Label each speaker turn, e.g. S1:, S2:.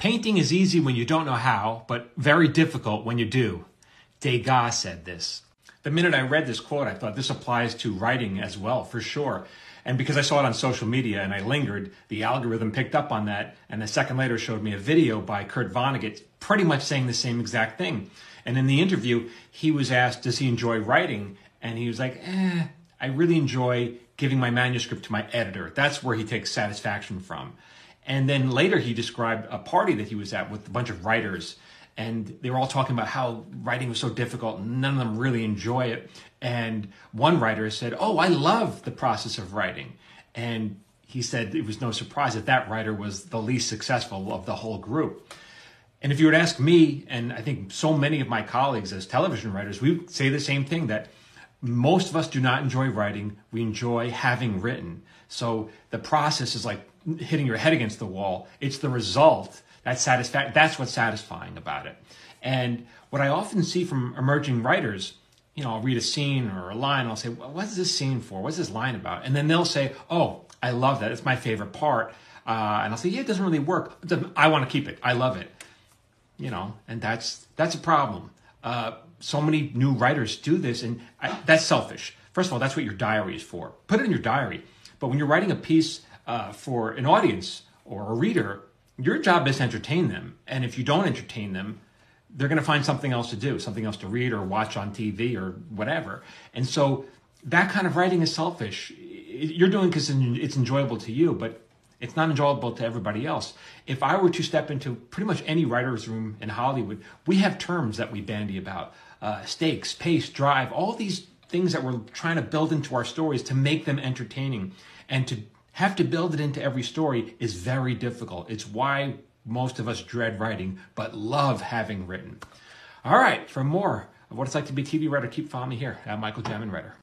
S1: Painting is easy when you don't know how, but very difficult when you do. Degas said this. The minute I read this quote, I thought this applies to writing as well, for sure. And because I saw it on social media and I lingered, the algorithm picked up on that. And a second later showed me a video by Kurt Vonnegut pretty much saying the same exact thing. And in the interview, he was asked, does he enjoy writing? And he was like, I really enjoy giving my manuscript to my editor. That's where he takes satisfaction from. And then later he described a party that he was at with a bunch of writers. And they were all talking about how writing was so difficult and none of them really enjoy it. And one writer said, oh, I love the process of writing. And he said it was no surprise that that writer was the least successful of the whole group. And if you were to ask me, and I think so many of my colleagues as television writers, we would say the same thing, that most of us do not enjoy writing. We enjoy having written. So the process is like hitting your head against the wall. It's the result. That's what's satisfying about it. And what I often see from emerging writers, I'll read a scene or a line, and I'll say, well, what's this scene for? What's this line about? And then they'll say, oh, I love that. It's my favorite part. And I'll say, yeah, it doesn't really work. I want to keep it. I love it. And that's a problem. So many new writers do this, and that's selfish. First of all, that's what your diary is for. Put it in your diary. But when you're writing a piece for an audience or a reader, your job is to entertain them. And if you don't entertain them, they're going to find something else to do, something else to read or watch on TV or whatever. And so that kind of writing is selfish. You're doing it because it's enjoyable to you, but it's not enjoyable to everybody else. If I were to step into pretty much any writer's room in Hollywood, we have terms that we bandy about. Stakes, pace, drive, all these things that we're trying to build into our stories to make them entertaining. And to have to build it into every story is very difficult. It's why most of us dread writing, but love having written. All right, for more of what it's like to be a TV writer, keep following me here at Michael Jamin Writer.